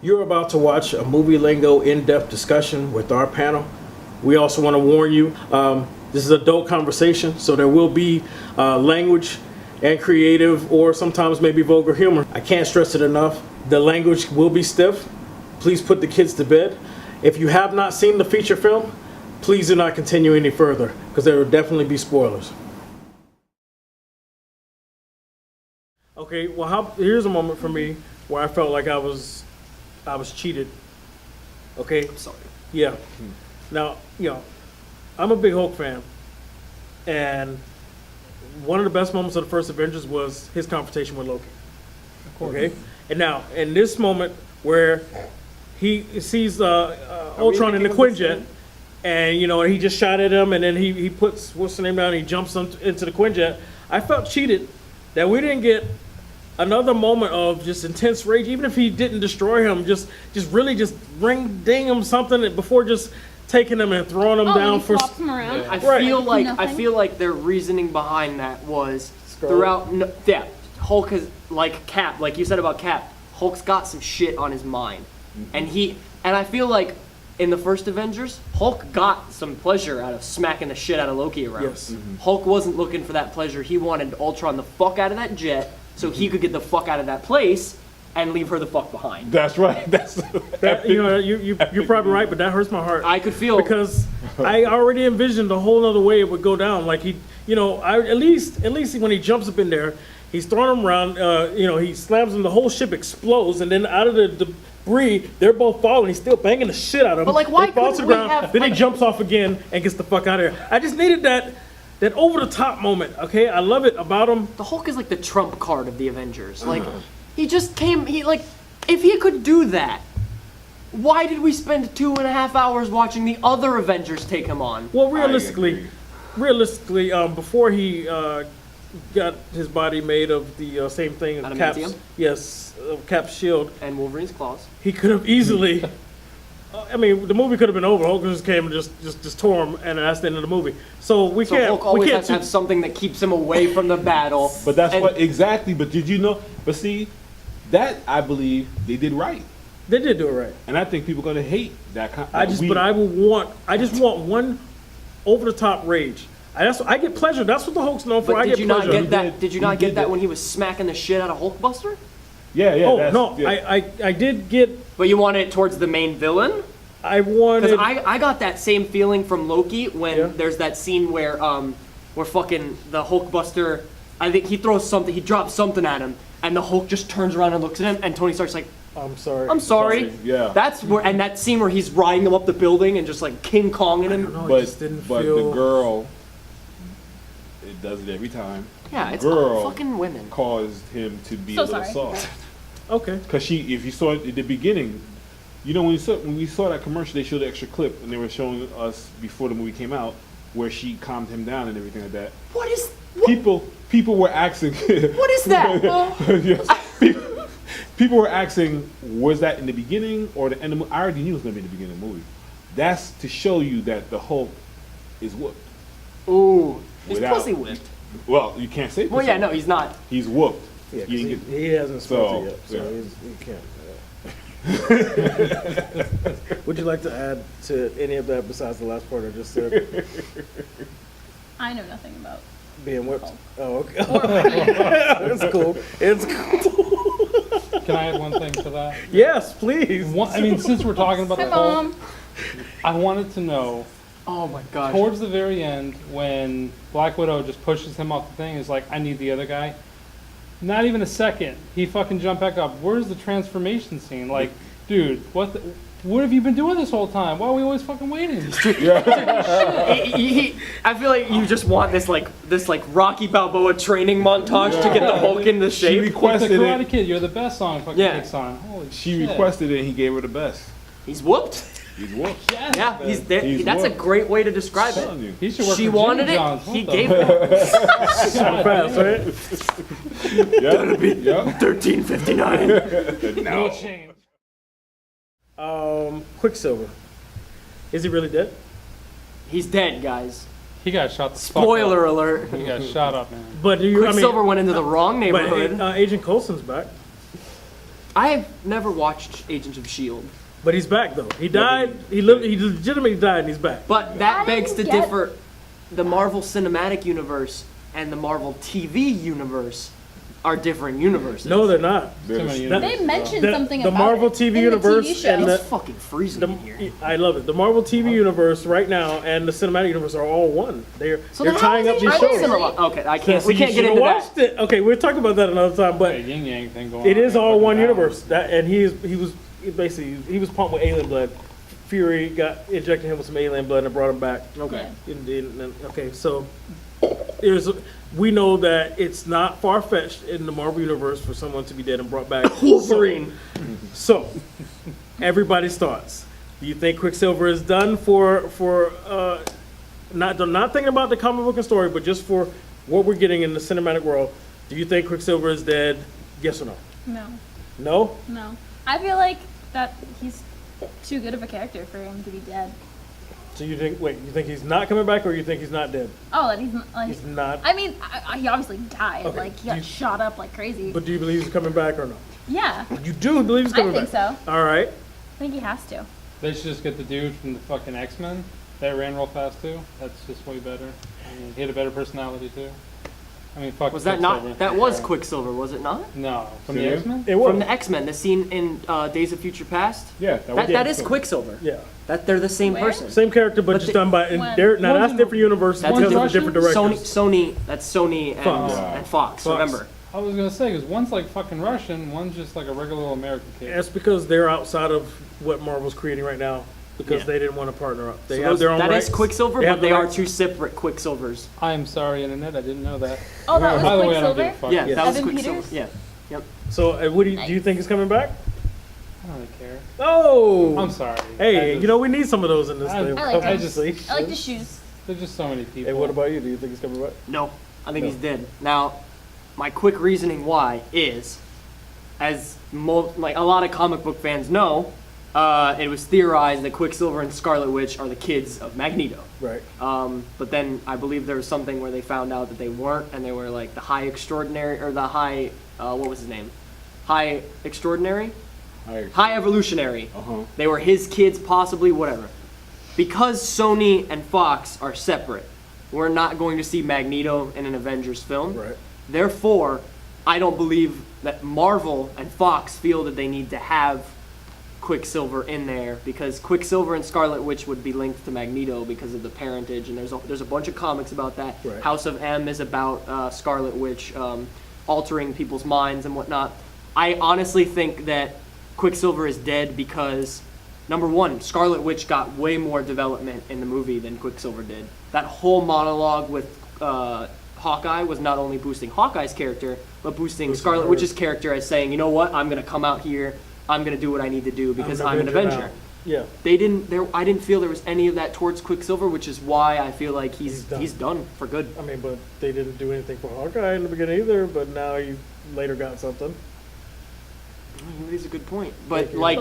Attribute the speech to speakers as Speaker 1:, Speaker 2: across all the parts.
Speaker 1: You're about to watch a Movie Lingo in-depth discussion with our panel. We also want to warn you, this is adult conversation, so there will be language and creative or sometimes maybe vulgar humor. I can't stress it enough. The language will be stiff. Please put the kids to bed. If you have not seen the feature film, please do not continue any further because there will definitely be spoilers. Okay, well, here's a moment for me where I felt like I was cheated. Okay?
Speaker 2: I'm sorry.
Speaker 1: Yeah. Now, I'm a big Hulk fan. And one of the best moments of the first Avengers was his confrontation with Loki.
Speaker 3: Of course.
Speaker 1: Okay? And now, in this moment where he sees Ultron in the Quinjet, and, he just shot at him, and then he puts, what's the name down, he jumps into the Quinjet. I felt cheated that we didn't get another moment of just intense rage, even if he didn't destroy him, just really just ding him something before just taking him and throwing him down for.
Speaker 4: Him around.
Speaker 2: Yeah. I feel like their reasoning behind that was throughout. Hulk is like Cap, like you said about Cap. Hulk's got some shit on his mind, and I feel like in the first Avengers, Hulk got some pleasure out of smacking the shit out of Loki around.
Speaker 1: Yes.
Speaker 2: Hulk wasn't looking for that pleasure. He wanted Ultron the fuck out of that jet so he could get the fuck out of that place and leave her the fuck behight.
Speaker 3: That's right.
Speaker 1: You're probably right, but that hurts my heart.
Speaker 2: I could feel
Speaker 1: because I already envisioned a whole other way it would go down. Like at least when he jumps up in there, he's throwing him around. He slams him. The whole ship explodes, and then out of the debris, they're both falling. He's still banging the shit out of him.
Speaker 2: But why
Speaker 1: they fall to
Speaker 2: couldn't
Speaker 1: the
Speaker 2: we
Speaker 1: ground,
Speaker 2: have?
Speaker 1: Then he jumps off again and gets the fuck out of here. I just needed that over the top moment. Okay, I love it about him.
Speaker 2: The Hulk is like the trump card of the Avengers. Like he just came. If he could do that, why did we spend 2.5 hours watching the other Avengers take him on?
Speaker 1: Well, realistically, before he got his body made of the same thing as Cap's, of Cap's shield
Speaker 2: and Wolverine's claws,
Speaker 1: he could have easily. I mean, the movie could have been over. Hulk just came and just tore him, and that's the end of the movie. So
Speaker 2: Hulk always has to have something that keeps him away from the battle.
Speaker 3: But that's what exactly. But did you know? But see, that I believe they did right.
Speaker 1: They did do it right,
Speaker 3: and I think people are gonna hate that.
Speaker 1: I just want one over the top rage. I get pleasure. That's what the Hulk's known for.
Speaker 2: But
Speaker 1: Did you not
Speaker 2: get that when he was smacking the shit out of Hulkbuster?
Speaker 3: Yeah.
Speaker 1: Oh no, yeah. I did get.
Speaker 2: But you wanted it towards the main villain?
Speaker 1: I wanted.
Speaker 2: Because I got that same feeling from Loki when there's that scene where fucking the Hulkbuster, I think he drops something at him, and the Hulk just turns around and looks at him, and Tony Stark's like,
Speaker 1: I'm sorry.
Speaker 2: I'm sorry.
Speaker 3: Yeah.
Speaker 2: That's where, and that scene where he's riding him up the building and just like King Konging him.
Speaker 3: But the girl, it does it every time.
Speaker 2: Yeah,
Speaker 3: the
Speaker 2: it's
Speaker 3: girl
Speaker 2: all fucking women.
Speaker 3: Caused him to be a little soft.
Speaker 1: Okay.
Speaker 3: Because if you saw it at the beginning, when we saw that commercial, they showed the extra clip, and they were showing us before the movie came out where she calmed him down and everything like that. People were asking.
Speaker 2: What is that?
Speaker 3: Yes, people were asking, was that in the beginning or the end of the movie? I already knew it was going to be in the beginning of the movie. That's to show you that the Hulk is whooped.
Speaker 2: Ooh, he's pussy whipped.
Speaker 3: Well, you can't say pussy.
Speaker 2: Well, yeah, no, he's not.
Speaker 3: He's whooped.
Speaker 1: Yeah, he hasn't smelled it yet, so he can't. Would you like to add to any of that besides the last part I just said?
Speaker 4: I know nothing about
Speaker 1: being whipped.
Speaker 4: Hulk.
Speaker 1: Oh, okay. It's cool. It's cool.
Speaker 5: Can I add one thing to that?
Speaker 1: Yes, please.
Speaker 5: Since we're talking about
Speaker 4: Hi,
Speaker 5: the Hulk,
Speaker 4: Mom.
Speaker 5: I wanted to know.
Speaker 2: Oh my gosh.
Speaker 5: Towards the very end, when Black Widow just pushes him off the thing, is like, I need the other guy. Not even a second. He fucking jumped back up. Where's the transformation scene? Like, dude, what have you been doing this whole time? Why are we always fucking waiting?
Speaker 2: I feel like you just want this Rocky Balboa training montage to get the Hulk into shape.
Speaker 3: She requested
Speaker 5: the Karate Kid, you're the best song fucking takes on. Holy
Speaker 3: she
Speaker 5: shit.
Speaker 3: requested it and he gave her the best.
Speaker 2: He's whooped.
Speaker 3: He's whooped.
Speaker 5: Yes,
Speaker 2: yeah,
Speaker 5: man.
Speaker 2: he's there.
Speaker 3: He's
Speaker 2: That's
Speaker 3: whooped.
Speaker 2: a great way to describe it.
Speaker 3: You.
Speaker 5: He should work
Speaker 2: She
Speaker 5: for
Speaker 2: wanted
Speaker 5: Jimmy
Speaker 2: it.
Speaker 5: John's.
Speaker 2: He gave it.
Speaker 1: So fast, right?
Speaker 3: That'll be
Speaker 2: 1359.
Speaker 5: No change.
Speaker 1: Quicksilver. Is he really dead?
Speaker 2: He's dead, guys.
Speaker 5: He got shot the fuck
Speaker 2: Spoiler
Speaker 5: up.
Speaker 2: alert.
Speaker 5: He got shot up, man.
Speaker 1: But
Speaker 2: Quicksilver went into the wrong neighborhood.
Speaker 1: But Agent Coulson's back.
Speaker 2: I've never watched Agents of S.H.I.E.L.D.,
Speaker 1: But he's back though. He died. He lived. He legitimately died, and he's back.
Speaker 2: but that
Speaker 4: I
Speaker 2: begs to
Speaker 4: didn't get-
Speaker 2: differ. The Marvel Cinematic Universe and the Marvel TV Universe are different universes.
Speaker 1: No, they're not.
Speaker 5: Too many
Speaker 1: That-
Speaker 4: They mentioned
Speaker 1: The-
Speaker 4: something
Speaker 1: the
Speaker 4: about
Speaker 1: Marvel
Speaker 4: it
Speaker 1: TV
Speaker 4: in
Speaker 1: universe
Speaker 4: the TV show.
Speaker 1: and
Speaker 2: It's fucking freezing in here.
Speaker 1: I love it. The Marvel TV universe right now and the cinematic universe are all one. They're
Speaker 2: then
Speaker 1: tying
Speaker 2: how
Speaker 1: up
Speaker 2: is
Speaker 1: these
Speaker 2: it
Speaker 1: shows.
Speaker 2: cinema? Okay, I can't.
Speaker 1: So
Speaker 2: We
Speaker 1: you
Speaker 2: can't get
Speaker 1: should've
Speaker 2: into
Speaker 1: watched
Speaker 2: that.
Speaker 1: it. Okay, we'll talk about that another time. But
Speaker 5: That yin yang thing going
Speaker 1: it
Speaker 5: on.
Speaker 1: is
Speaker 5: there,
Speaker 1: all
Speaker 5: fucking
Speaker 1: one
Speaker 5: balance.
Speaker 1: universe. That and he was basically he was pumped with alien blood. Fury got injected him with some alien blood and brought him back.
Speaker 2: Okay.
Speaker 1: Okay, so we know that it's not far fetched in the Marvel universe for someone to be dead and brought back.
Speaker 2: Wolverine.
Speaker 1: So, everybody's thoughts. Do you think Quicksilver is done for not thinking about the comic book and story, but just for what we're getting in the cinematic world? Do you think Quicksilver is dead? Yes or no?
Speaker 4: No,
Speaker 1: No?
Speaker 4: no. I feel like that he's too good of a character for him to be dead.
Speaker 1: So you think he's not coming back, or you think he's not dead?
Speaker 4: Oh, that he's like.
Speaker 1: He's not.
Speaker 4: I mean, he obviously died.
Speaker 1: Okay.
Speaker 4: Like he got shot up like crazy.
Speaker 1: But do you believe he's coming back or no?
Speaker 4: Yeah,
Speaker 1: You do believe he's
Speaker 4: I
Speaker 1: coming
Speaker 4: think
Speaker 1: back?
Speaker 4: so.
Speaker 1: All right.
Speaker 4: I think he has to.
Speaker 5: They should just get the dude from the fucking X-Men that ran real fast too. That's just way better. I mean, he had a better personality too. I mean, fuck.
Speaker 2: Was that
Speaker 5: Quicksilver.
Speaker 2: not? That was
Speaker 5: Yeah.
Speaker 2: Quicksilver, was it not?
Speaker 5: No, from
Speaker 3: See
Speaker 5: the
Speaker 3: ya?
Speaker 5: X-Men.
Speaker 1: It was.
Speaker 2: From the X-Men, the scene in Days of Future Past.
Speaker 3: Yeah,
Speaker 2: That is Quicksilver.
Speaker 1: Yeah.
Speaker 2: That they're the same
Speaker 4: Where?
Speaker 2: person.
Speaker 1: Same character, but
Speaker 2: But
Speaker 1: just
Speaker 2: the-
Speaker 1: done by. And
Speaker 4: When?
Speaker 1: they're, now
Speaker 5: One's
Speaker 1: that's
Speaker 5: in-
Speaker 1: different universes
Speaker 2: That's
Speaker 1: because of the
Speaker 5: Russian?
Speaker 1: different directors.
Speaker 2: Sony. That's Sony and,
Speaker 1: Fox.
Speaker 2: and Fox. Remember?
Speaker 5: I was gonna say because one's like fucking Russian, one's just like a regular little American kid.
Speaker 1: That's because they're outside of what Marvel's creating right now because
Speaker 2: Yeah.
Speaker 1: they didn't want to partner up. They
Speaker 2: So
Speaker 1: have
Speaker 2: those-
Speaker 1: their own
Speaker 2: that
Speaker 1: rights.
Speaker 2: is Quicksilver,
Speaker 1: They have
Speaker 2: but
Speaker 1: the
Speaker 2: they are
Speaker 1: rights.
Speaker 2: two separate Quicksilvers.
Speaker 5: I am sorry, internet. I didn't know that.
Speaker 4: Oh, that was
Speaker 5: By the way, I don't
Speaker 4: Quicksilver.
Speaker 5: give a fuck.
Speaker 2: Yeah,
Speaker 1: Yes.
Speaker 2: that was
Speaker 4: Evan
Speaker 2: Quicksilver.
Speaker 4: Peters?
Speaker 2: Yeah. Yep.
Speaker 1: So, what do you think is coming back?
Speaker 5: I don't really care.
Speaker 1: Oh,
Speaker 5: I'm sorry.
Speaker 1: Hey,
Speaker 5: I just-
Speaker 1: you know we need some of those in this
Speaker 5: I-
Speaker 1: thing.
Speaker 4: I like
Speaker 5: I
Speaker 4: him.
Speaker 5: just-
Speaker 4: I like the shoes.
Speaker 5: There's just so many people.
Speaker 1: Hey, what about you? Do you think he's coming back?
Speaker 2: No, I think
Speaker 1: No.
Speaker 2: he's dead. Now, my quick reasoning why is, as like a lot of comic book fans know, it was theorized that Quicksilver and Scarlet Witch are the kids of Magneto.
Speaker 1: Right.
Speaker 2: But then I believe there was something where they found out that they weren't, and they were like the High Extraordinary, or the High, what was his name? High Extraordinary? High Evolutionary.
Speaker 3: Uh-huh.
Speaker 2: They were his kids, possibly, whatever. Because Sony and Fox are separate, we're not going to see Magneto in an Avengers film.
Speaker 1: Right.
Speaker 2: Therefore, I don't believe that Marvel and Fox feel that they need to have Quicksilver in there, because Quicksilver and Scarlet Witch would be linked to Magneto because of the parentage, and there's a bunch of comics about that.
Speaker 1: Right.
Speaker 2: House of M is about Scarlet Witch altering people's minds and whatnot. I honestly think that Quicksilver is dead because, number one, Scarlet Witch got way more development in the movie than Quicksilver did. That whole monologue with Hawkeye was not only boosting Hawkeye's character, but boosting Scarlet
Speaker 1: hers.
Speaker 2: Witch's character as saying, you know what, I'm going to come out here, I'm going to do what I need to do because I'm an
Speaker 1: Avenger
Speaker 2: Avenger.
Speaker 1: now. Yeah.
Speaker 2: I didn't feel there was any of that towards Quicksilver, which is why I feel like he's done for good.
Speaker 1: I mean, but they didn't do anything for Hawkeye in the beginning either. But now you later got something.
Speaker 2: That is a good point. But
Speaker 1: Thank you.
Speaker 2: like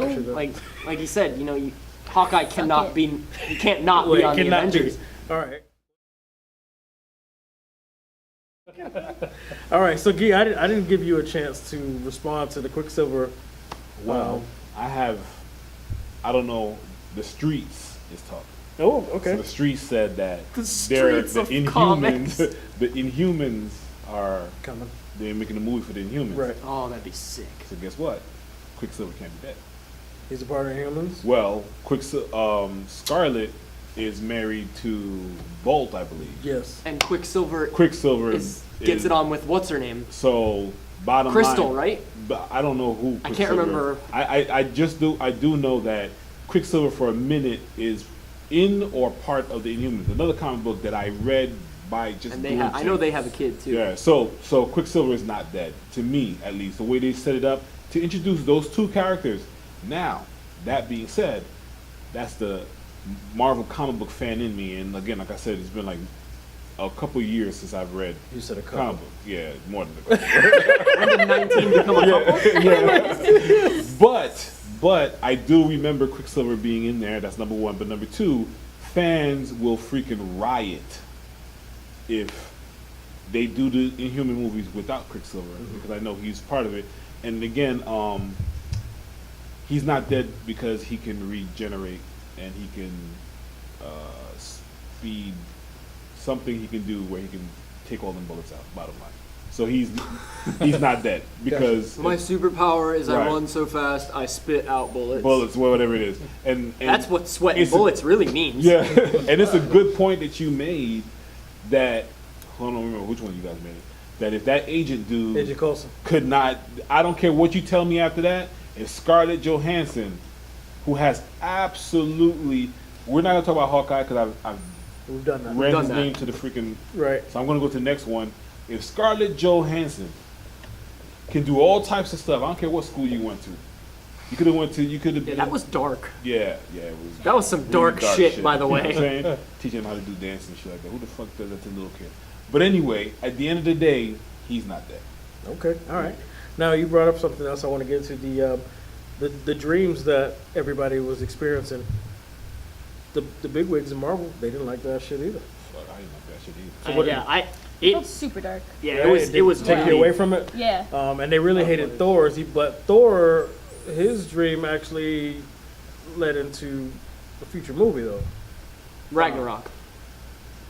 Speaker 1: Oh.
Speaker 2: like you said, you know, Hawkeye cannot
Speaker 4: it.
Speaker 2: be, he can't not
Speaker 1: Wait,
Speaker 2: be on the
Speaker 1: cannot be.
Speaker 2: Avengers.
Speaker 1: All right. All right. So, Guy, I didn't give you a chance to respond to the Quicksilver.
Speaker 3: Well, I don't know, the streets is talking.
Speaker 1: Oh,
Speaker 3: So
Speaker 1: okay.
Speaker 3: the streets said that
Speaker 2: The
Speaker 3: they're
Speaker 2: streets
Speaker 3: the
Speaker 2: of
Speaker 3: Inhumans.
Speaker 2: comics.
Speaker 3: The Inhumans are
Speaker 1: Coming.
Speaker 3: they're making a movie for the Inhumans.
Speaker 1: Right.
Speaker 2: Oh, that'd be sick.
Speaker 3: So guess what? Quicksilver can't be dead.
Speaker 1: He's a part of humans.
Speaker 3: Well, Scarlet is married to Bolt, I believe.
Speaker 1: Yes.
Speaker 2: And Quicksilver
Speaker 3: Quicksilver
Speaker 2: gets it on with what's her name?
Speaker 3: So bottom
Speaker 2: Crystal,
Speaker 3: line,
Speaker 2: right?
Speaker 3: But I don't know who.
Speaker 2: I can't
Speaker 3: Quicksilver-
Speaker 2: remember.
Speaker 3: I do know that Quicksilver for a minute is in or part of the Inhumans. Another comic book that I read by just.
Speaker 2: And they
Speaker 3: doing
Speaker 2: I know
Speaker 3: things.
Speaker 2: they have a kid too.
Speaker 3: Yeah. So Quicksilver is not dead to me, at least the way they set it up to introduce those two characters. Now, that being said, that's the Marvel comic book fan in me, and again, like I said, it's been like a couple years since I've read
Speaker 1: You said a
Speaker 3: comic
Speaker 1: couple.
Speaker 3: book. Yeah, more than a couple.
Speaker 2: When did 19 become a couple?
Speaker 3: But I do remember Quicksilver being in there. That's number one. But number two, fans will freaking riot if they do the Inhuman movies without Quicksilver, because I know he's part of it. And again, he's not dead because he can regenerate and he can speed something he can do where he can take all them bullets out. Bottom line. So he's not dead because
Speaker 2: My superpower is I
Speaker 3: Right.
Speaker 2: run so fast I spit out bullets.
Speaker 3: bullets, whatever it is, and
Speaker 2: That's what sweating
Speaker 3: it's-
Speaker 2: bullets really means.
Speaker 3: Yeah, and it's a good point that you made. That I don't remember which one you guys made it. That if that agent dude
Speaker 1: Agent Coulson.
Speaker 3: could not, I don't care what you tell me after that. If Scarlett Johansson, who has absolutely, we're not gonna talk about Hawkeye because I've
Speaker 1: We've done that.
Speaker 3: ran
Speaker 2: done
Speaker 3: his
Speaker 2: that.
Speaker 3: name to the freaking.
Speaker 1: Right.
Speaker 3: So I'm gonna go to the next one. If Scarlett Johansson can do all types of stuff, I don't care what school you went to. You could have went to. You could have.
Speaker 2: Yeah, that was dark.
Speaker 3: Yeah, it was.
Speaker 2: That was some
Speaker 3: really
Speaker 2: dark shit, by the
Speaker 3: You know what I'm
Speaker 2: way.
Speaker 3: saying? Teaching him how to do dance and shit like that. Who the fuck does that to a little kid? But anyway, at the end of the day, he's not dead.
Speaker 1: Okay. All right. Now you brought up something else I want to get into the dreams that everybody was experiencing. The bigwigs in Marvel, they didn't like that shit either.
Speaker 3: Fuck, I didn't like that shit either.
Speaker 4: It felt super dark.
Speaker 2: It was
Speaker 1: take you
Speaker 2: really-
Speaker 1: away from it.
Speaker 4: Yeah.
Speaker 1: And they really hated Thor's, but Thor, his dream actually led into a future movie though.
Speaker 2: Ragnarok.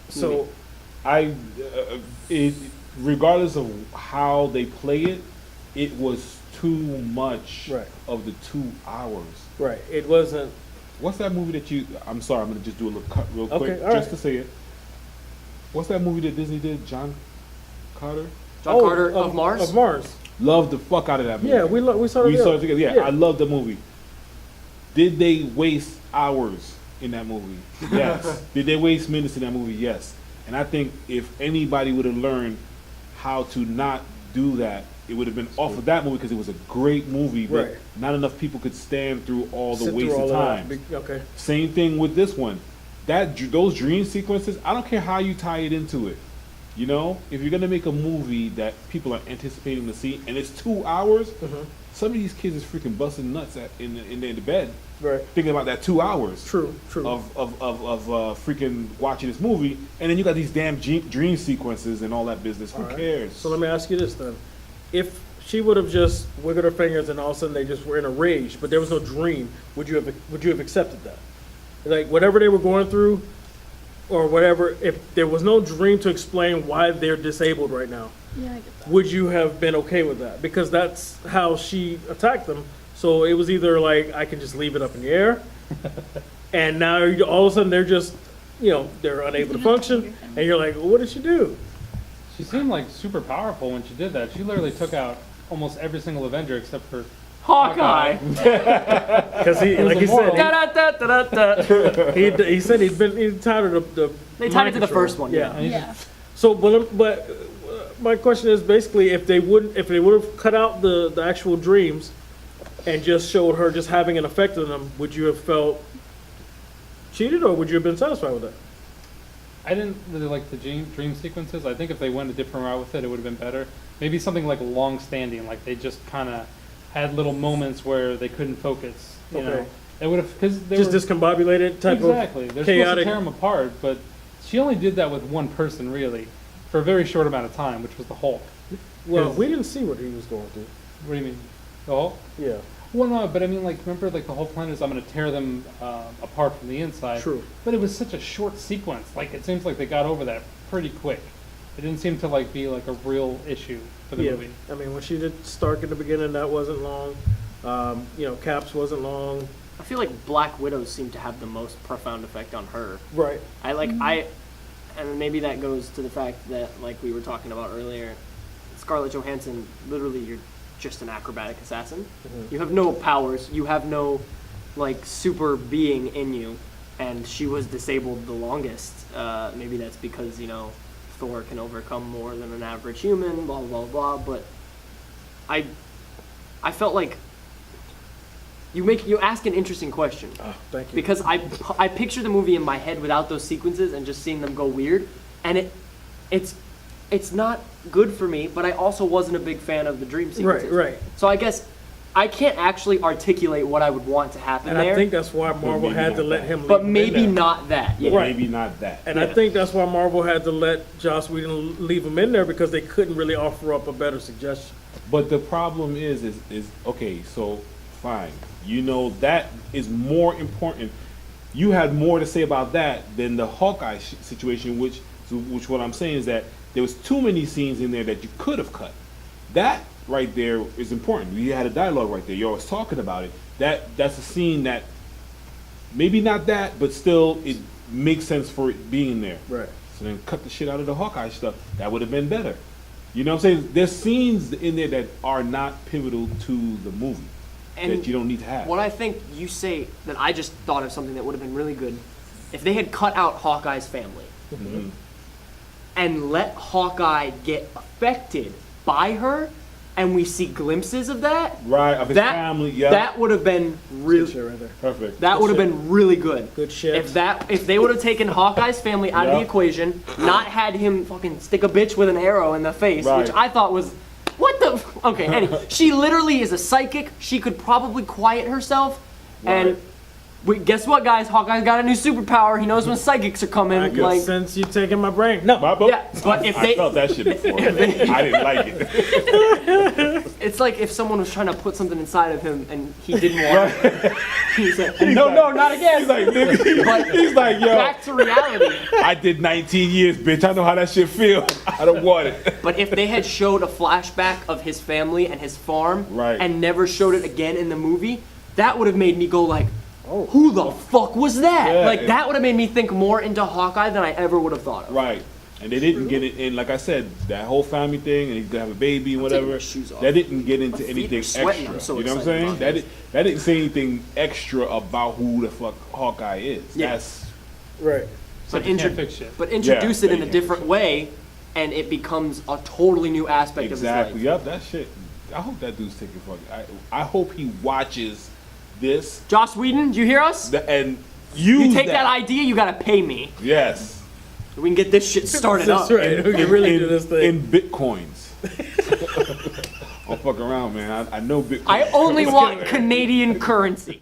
Speaker 1: So
Speaker 3: It, regardless of how they play it, it was too much
Speaker 1: Right.
Speaker 3: of the 2 hours.
Speaker 1: right, it wasn't.
Speaker 3: What's that movie that you? I'm sorry, I'm gonna just do a little cut real quick,
Speaker 1: Okay, all
Speaker 3: just
Speaker 1: right.
Speaker 3: to say it. What's that movie that Disney did? John Carter.
Speaker 2: John Carter of Mars.
Speaker 1: Of Mars.
Speaker 3: Loved the fuck out of that movie.
Speaker 1: Yeah, we saw it.
Speaker 3: We
Speaker 1: together.
Speaker 3: saw it together. Yeah, I love the movie. Did they waste hours in that movie? Yes. Did they waste minutes in that movie? Yes. And I think if anybody would have learned how to not do that, it would have been off of that movie because it was a great movie, but
Speaker 1: Right.
Speaker 3: not enough people could stand through all the
Speaker 1: Sit through
Speaker 3: wasted
Speaker 1: all of
Speaker 3: time.
Speaker 1: that. Okay.
Speaker 3: Same thing with this one. Those dream sequences, I don't care how you tie it into it. You know, if you're gonna make a movie that people are anticipating to see, and it's 2 hours, some of these kids is freaking busting nuts in the bed,
Speaker 1: Right.
Speaker 3: thinking about that 2 hours
Speaker 1: True.
Speaker 3: of freaking watching this movie, and then you got these damn dream sequences and all that business. Who
Speaker 1: All right.
Speaker 3: cares?
Speaker 1: So let me ask you this then: if she would have just wiggled her fingers and all of a sudden they just were in a rage, but there was no dream, would you have accepted that? Like whatever they were going through, or whatever, if there was no dream to explain why they're disabled right now,
Speaker 4: Yeah, I get that.
Speaker 1: would you have been okay with that? Because that's how she attacked them. So it was either like I can just leave it up in the air, and now all of a sudden they're just, they're unable to function, and you're like, well, what did she do?
Speaker 5: She seemed like super powerful when she did that. She literally took out almost every single Avenger except for
Speaker 2: Hawkeye.
Speaker 1: Because he,
Speaker 5: It was
Speaker 1: like he
Speaker 5: immoral.
Speaker 1: said,
Speaker 2: Da-da-da-da-da-da.
Speaker 1: he said he's tired of the.
Speaker 2: They tied it to the
Speaker 1: mind control.
Speaker 2: first one,
Speaker 1: Yeah.
Speaker 5: And he
Speaker 4: Yeah.
Speaker 1: So, but my question is basically if they would have cut out the actual dreams, and just showed her just having an effect on them, would you have felt cheated, or would you have been satisfied with that?
Speaker 5: I didn't really like the dream sequences. I think if they went a different route with it, it would have been better. Maybe something like long standing, like they just kind of had little moments where they couldn't focus. You
Speaker 1: Okay.
Speaker 5: know, they would have because they
Speaker 1: Just
Speaker 5: were
Speaker 1: discombobulated type
Speaker 5: exactly.
Speaker 1: of
Speaker 5: They're supposed to
Speaker 1: chaotic.
Speaker 5: tear them apart, but she only did that with one person really, for a very short amount of time, which was the Hulk.
Speaker 1: Well,
Speaker 5: Because-
Speaker 1: we didn't see what he was going through.
Speaker 5: What do you mean? The Hulk?
Speaker 1: Yeah,
Speaker 5: Well, no, but I mean, like, remember, like, the whole plan is I'm going to tear them apart from the inside.
Speaker 1: True.
Speaker 5: But it was such a short sequence. Like, it seems like they got over that pretty quick. It didn't seem to, like, be, like, a real issue for the
Speaker 1: yeah.
Speaker 5: movie.
Speaker 1: I mean, when she did Stark in the beginning, that wasn't long. Caps wasn't long.
Speaker 2: I feel like Black Widow seemed to have the most profound effect on her.
Speaker 1: Right.
Speaker 2: And maybe that goes to the fact that, like we were talking about earlier, Scarlett Johansson, literally, you're just an acrobatic assassin.
Speaker 1: Mhm.
Speaker 2: You have no powers. You have no, like, super being in you. And she was disabled the longest. Maybe that's because, Thor can overcome more than an average human, blah, blah, blah. But I felt like you ask an interesting question.
Speaker 1: Oh, thank you.
Speaker 2: Because I picture the movie in my head without those sequences and just seeing them go weird, and it's not good for me. But I also wasn't a big fan of the dream sequences.
Speaker 1: Right.
Speaker 2: So I guess I can't actually articulate what I would want to happen
Speaker 1: And
Speaker 2: there.
Speaker 1: I think that's why Marvel
Speaker 3: maybe
Speaker 1: had
Speaker 3: not
Speaker 1: to let
Speaker 3: that.
Speaker 1: him.
Speaker 2: but
Speaker 1: leave him in
Speaker 2: maybe
Speaker 1: there.
Speaker 2: not that. Yeah.
Speaker 1: Right.
Speaker 3: Maybe not that.
Speaker 1: And
Speaker 2: Yeah.
Speaker 1: I think that's why Marvel had to let Joss Whedon leave him in there because they couldn't really offer up a better suggestion.
Speaker 3: But the problem is okay. So fine. You know, that is more important. You had more to say about that than the Hawkeye situation, which what I'm saying is that there was too many scenes in there that you could have cut. That right there is important. You had a dialogue right there. You're always talking about it. That's a scene that maybe not that, but still it makes sense for it being there.
Speaker 1: Right.
Speaker 3: So then cut the shit out of the Hawkeye stuff. That would have been better. You know what I'm saying? There's scenes in there that are not pivotal to the movie that you don't need to have.
Speaker 2: What I think you say that I just thought of something that would have been really good if they had cut out Hawkeye's family and let Hawkeye get affected by her, and we see glimpses of that.
Speaker 3: Right, of his family. Yeah,
Speaker 2: that would have been really
Speaker 1: Shit right there.
Speaker 3: perfect.
Speaker 2: That would have been really good.
Speaker 1: Good shit.
Speaker 2: If they would have taken Hawkeye's family out of the
Speaker 3: Yep.
Speaker 2: equation, not had him fucking stick a bitch with an arrow in the face,
Speaker 3: Right.
Speaker 2: which I thought was, what the? Okay, anyway, she literally is a psychic. She could probably quiet herself, and guess what, guys? Hawkeye's got a new superpower. He knows when psychics are coming.
Speaker 1: I
Speaker 2: Like,
Speaker 1: guess since you taking my brain. No.
Speaker 2: yeah, but if
Speaker 3: I
Speaker 2: they,
Speaker 3: felt that shit before. I didn't like it.
Speaker 2: it's like if someone was trying to put something inside of him and he didn't want it. He said, no, not again.
Speaker 3: He's like, nigga,
Speaker 2: But
Speaker 3: he's like, yo,
Speaker 2: back to reality.
Speaker 3: I did 19 years, bitch. I know how that shit feel. I don't want it.
Speaker 2: But if they had showed a flashback of his family and his farm
Speaker 3: Right.
Speaker 2: and never showed it again in the movie, that would have made me go like, who the fuck was that?
Speaker 3: Yeah,
Speaker 2: like,
Speaker 3: it-
Speaker 2: that would have made me think more into Hawkeye than I ever would have thought of.
Speaker 3: Right. And they didn't get it in, like I said, that whole family thing, and he's gonna have a baby and
Speaker 2: taking
Speaker 3: whatever.
Speaker 2: my shoes off.
Speaker 3: That didn't get into
Speaker 2: My feet
Speaker 3: anything
Speaker 2: are sweating.
Speaker 3: extra.
Speaker 2: I'm so
Speaker 3: You know what I'm
Speaker 2: excited
Speaker 3: saying?
Speaker 2: about
Speaker 3: That didn't say anything extra about who the fuck Hawkeye is.
Speaker 2: Yeah.
Speaker 3: That's
Speaker 1: Right.
Speaker 2: But,
Speaker 5: You can't fix shit.
Speaker 2: but introduce
Speaker 3: Yeah,
Speaker 2: it in
Speaker 3: you
Speaker 2: a
Speaker 3: can't
Speaker 2: different way, and it becomes a totally new aspect
Speaker 3: exactly.
Speaker 2: of his life.
Speaker 3: Yep, that shit. I hope that dude's taking fucking. I hope he watches this
Speaker 2: Joss Whedon, do you hear us?
Speaker 3: and use
Speaker 2: You take that idea, you gotta pay me.
Speaker 3: Yes.
Speaker 2: We can get this shit started up.
Speaker 1: That's right. We can really do this thing.
Speaker 3: In bitcoins. Don't fuck around, man. I know bitcoin.
Speaker 2: I only want Canadian currency.